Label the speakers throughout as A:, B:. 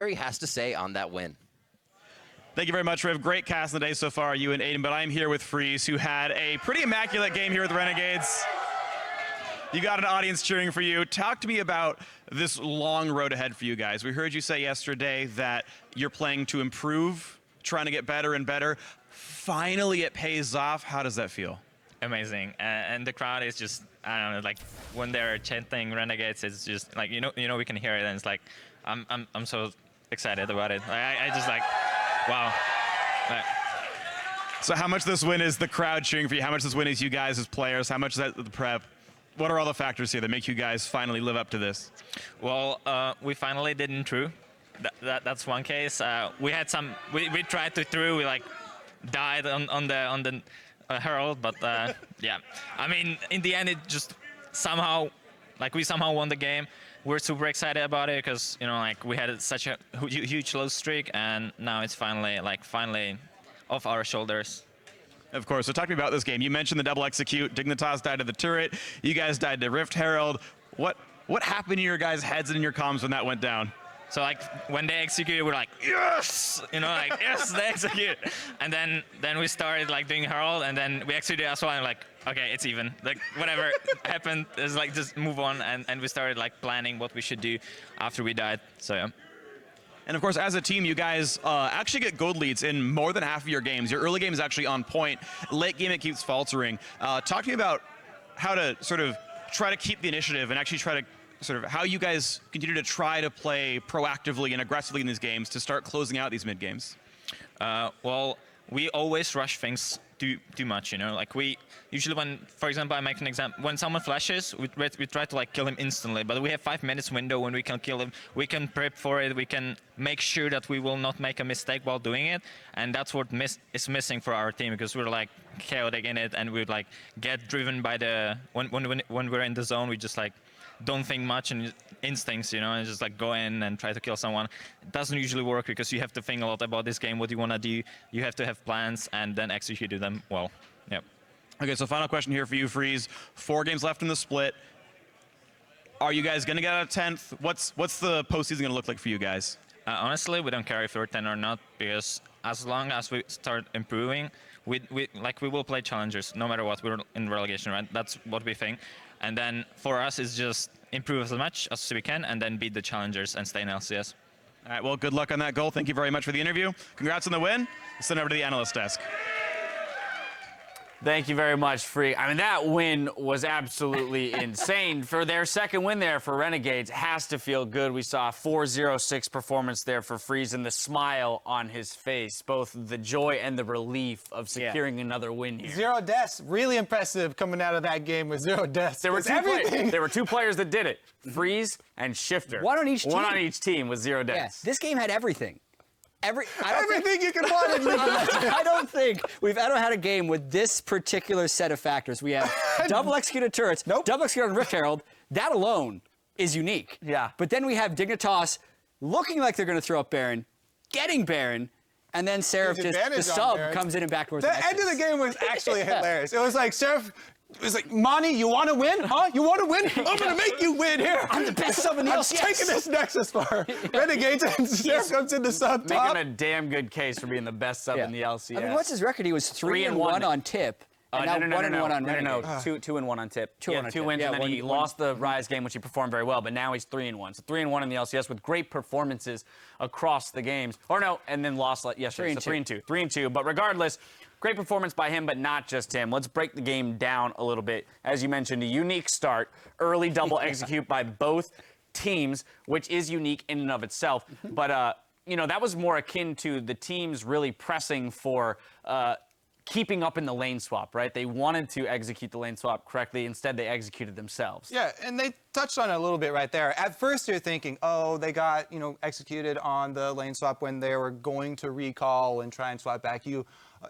A: he has to say on that win.
B: Thank you very much, Riv. Great cast of the day so far, you and Aiden, but I'm here with Freeze, who had a pretty immaculate game here with the Renegades. You got an audience cheering for you. Talk to me about this long road ahead for you guys. We heard you say yesterday that you're playing to improve, trying to get better and better. Finally, it pays off. How does that feel?
C: Amazing, and the crowd is just, I don't know, like when they're chanting Renegades, it's just like, you know, we can hear it, and it's like, I'm so excited about it. I just like, wow.
B: So how much this win is the crowd cheering for you? How much this win is you guys as players? How much is that the prep? What are all the factors here that make you guys finally live up to this?
C: Well, we finally didn't through. That's one case. We had some. We tried to through. We like died on the Herald, but yeah. I mean, in the end, it just somehow, like we somehow won the game. We're super excited about it because, you know, like we had such a huge low streak, and now it's finally off our shoulders.
B: Of course. So talk to me about this game. You mentioned the double execute. Dignitas died to the turret. You guys died to Rift Herald. What happened in your guys' heads and in your comms when that went down?
C: So like when they executed, we're like, yes, you know, like yes, they execute. And then we started like doing Herald, and then we executed as well. And like, okay, it's even. Like whatever happened is like just move on. And we started like planning what we should do after we died. So yeah.
B: And of course, as a team, you guys actually get gold leads in more than half of your games. Your early game is actually on point. Late game, it keeps faltering. Talk to me about how to sort of try to keep the initiative and actually try to sort of how you guys continue to try to play proactively and aggressively in these games to start closing out these mid games.
C: Well, we always rush things too much, you know. Like we usually, when, for example, I make an example, when someone flashes, we try to like kill him instantly. But we have 5 minutes window when we can kill him. We can prep for it. We can make sure that we will not make a mistake while doing it. And that's what is missing for our team, because we're like chaotic in it, and we like get driven by the when we're in the zone. We just like don't think much and instincts, you know, and just like go in and try to kill someone. It doesn't usually work because you have to think a lot about this game, what you want to do. You have to have plans and then execute them well. Yep.
B: Okay, so final question here for you, Freeze. 4 games left in the split. Are you guys going to get out of 10th? What's the postseason going to look like for you guys?
C: Honestly, we don't care if we're 10 or not, because as long as we start improving, we will play challengers no matter what. We're in relegation, right? That's what we think. And then for us, it's just improve as much as we can and then beat the challengers and stay in LCS.
B: All right, well, good luck on that goal. Thank you very much for the interview. Congrats on the win. Send over to the analyst desk.
D: Thank you very much, Free. I mean, that win was absolutely insane. For their second win there for Renegades, has to feel good. We saw a 4-0-6 performance there for Freeze and the smile on his face, both the joy and the relief of securing another win here.
E: 0 deaths, really impressive coming out of that game with 0 deaths.
D: There were two players that did it, Freeze and Shifter.
F: One on each team.
D: One on each team with 0 deaths.
F: Yeah, this game had everything.
E: Everything you can want in League of Legends.
F: I don't think we've ever had a game with this particular set of factors. We have double executed turrets, double executed on Rift Herald. That alone is unique.
D: Yeah.
F: But then we have Dignitas looking like they're going to throw up Baron, getting Baron, and then Seraph, the sub, comes in and backdoors.
E: The end of the game was actually hilarious. It was like, Seraph, it was like, Monty, you want to win? Huh? You want to win? I'm going to make you win here.
F: I'm the best sub in the LCS.
E: I'm taking this Nexus for Renegades, and Seraph comes in the sub top.
D: Making a damn good case for being the best sub in the LCS.
F: I mean, what's his record? He was 3-1 on tip. And now 1-1 on Renegades.
D: No, 2-1 on tip. Two wins,
F: yeah,
D: and then he lost the Rise game, which he performed very well, but now he's 3-1. So 3-1 in the LCS with great performances across the games. Or no, and then lost yesterday. 3-2. 3-2. But regardless, great performance by him, but not just him. Let's break the game down a little bit. As you mentioned, a unique start, early double execute by both teams, which is unique in and of itself. But, you know, that was more akin to the teams really pressing for keeping up in the lane swap, right? They wanted to execute the lane swap correctly. Instead, they executed themselves.
E: Yeah, and they touched on it a little bit right there. At first, you're thinking, oh, they got, you know, executed on the lane swap when they were going to recall and try and swap back you.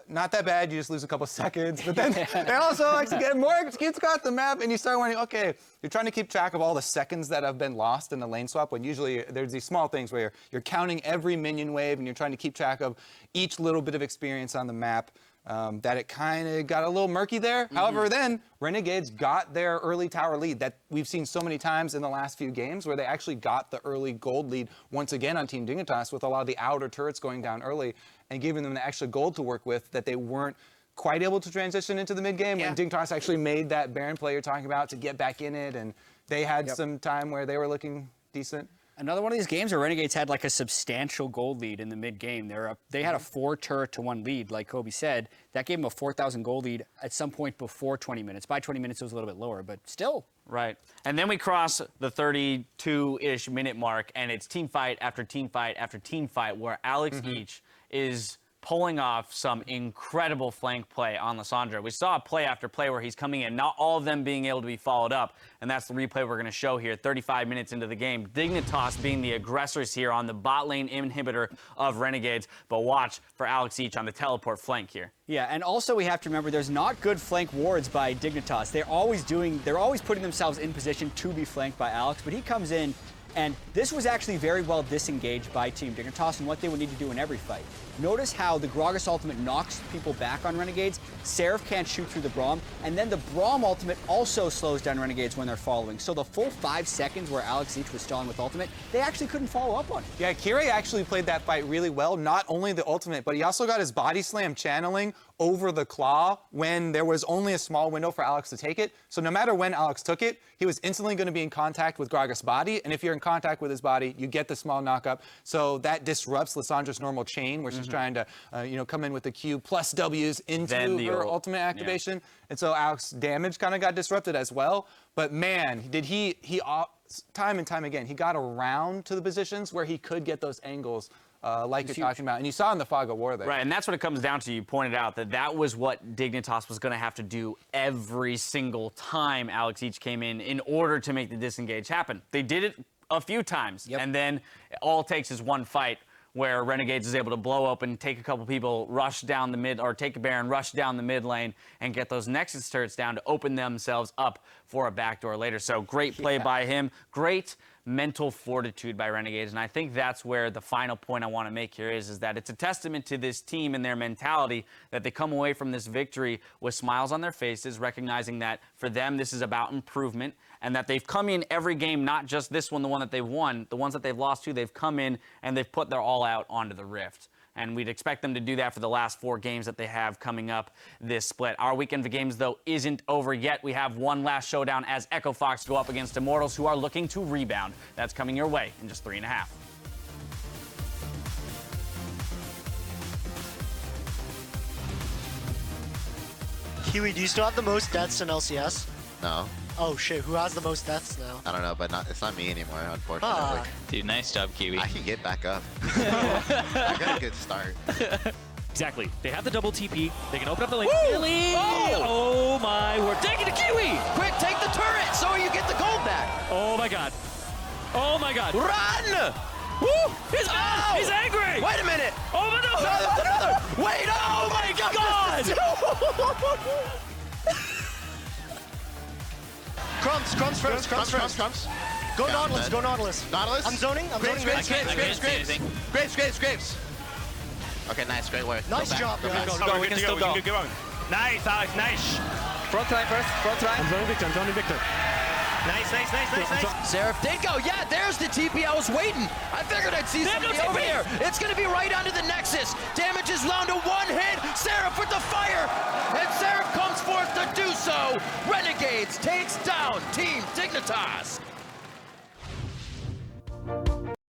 E: Not that bad, you just lose a couple seconds. But then they also get more executes across the map, and you start wondering, okay, you're trying to keep track of all the seconds that have been lost in the lane swap, when usually there's these small things where you're counting every minion wave, and you're trying to keep track of each little bit of experience on the map. that it kind of got a little murky there. However, then Renegades got their early tower lead that we've seen so many times in the last few games, where they actually got the early gold lead once again on Team Dignitas, with a lot of the outer turrets going down early and giving them the extra gold to work with that they weren't quite able to transition into the mid game when Dignitas actually made that Baron play you're talking about to get back in it, and they had some time where they were looking decent.
F: Another one of these games where Renegades had like a substantial gold lead in the mid game. They had a 4 turret to 1 lead, like Kobe said. That gave them a 4,000 gold lead at some point before 20 minutes. By 20 minutes, it was a little bit lower, but still.
D: Right. And then we cross the 32-ish minute mark, and it's team fight after team fight after team fight, where Alex Each is pulling off some incredible flank play on Lissandra. We saw play after play where he's coming in, not all of them being able to be followed up, and that's the replay we're going to show here 35 minutes into the game. Dignitas being the aggressors here on the bot lane inhibitor of Renegades, but watch for Alex Each on the teleport flank here.
F: Yeah, and also we have to remember there's not good flank wards by Dignitas. They're always putting themselves in position to be flanked by Alex, but he comes in, and this was actually very well disengaged by Team Dignitas and what they would need to do in every fight. Notice how the Gragas ultimate knocks people back on Renegades, Seraph can't shoot through the Braum, and then the Braum ultimate also slows down Renegades when they're following. So the full 5 seconds where Alex Each was stalling with ultimate, they actually couldn't follow up on it.
E: Yeah, Kire actually played that fight really well, not only the ultimate, but he also got his body slam channeling over the claw when there was only a small window for Alex to take it. So no matter when Alex took it, he was instantly going to be in contact with Gragas' body, and if you're in contact with his body, you get the small knockup. So that disrupts Lissandra's normal chain, where she's trying to come in with the Q plus W's into her ultimate activation. And so Alex's damage kind of got disrupted as well. But man, did he time and time again, he got around to the positions where he could get those angles like you're talking about. And you saw in the Fog of War there.
D: Right, and that's what it comes down to. You pointed out that was what Dignitas was going to have to do every single time Alex Each came in order to make the disengage happen. They did it a few times, and then all it takes is one fight where Renegades is able to blow open, take a couple people, rush down the mid, or take a Baron, rush down the mid lane, and get those Nexus turrets down to open themselves up for a backdoor later. So great play by him. Great mental fortitude by Renegades, and I think that's where the final point I want to make here is that it's a testament to this team and their mentality that they come away from this victory with smiles on their faces, recognizing that for them this is about improvement, and that they've come in every game, not just this one, the one that they've won, the ones that they've lost to, they've come in and they've put their all out onto the Rift. And we'd expect them to do that for the last 4 games that they have coming up this split. Our weekend of games, though, isn't over yet. We have one last showdown as Echo Fox go up against Immortals, who are looking to rebound. That's coming your way in just 3.5.
A: Kiwi, do you still have the most deaths in LCS?
G: No.
A: Oh shit, who has the most deaths now?
G: I don't know, but it's not me anymore, unfortunately.
C: Dude, nice job, Kiwi.
G: I can get back up. I got a good start.
H: Exactly. They have the double TP. They can open up the lane. Really? Oh my word. Take it to Kiwi!
I: Quick, take the turret so you get the gold back.
H: Oh my god. Oh my god.
I: Run!
H: Woo! He's angry!
I: Wait a minute!
H: Oh my no!
I: Another! Wait! Oh my god! Crumbs first.
G: Crumbs.
A: Go
G: Yeah,
A: Nautilus, go Nautilus.
G: Nautilus?
A: I'm zoning.
G: Grapes. Okay, nice, great work.
A: Nice job, guys.
H: We can still go. Nice, Alex, nice.
I: Front line first, front line.
H: I'm zoning Victor. Nice.
I: Seraph did go. Yeah, there's the TP. I was waiting. I figured I'd see somebody over here. It's going to be right onto the Nexus. Damage is down to 1 hit. Seraph with the fire. And Seraph comes forth to do so. Renegades takes down Team Dignitas.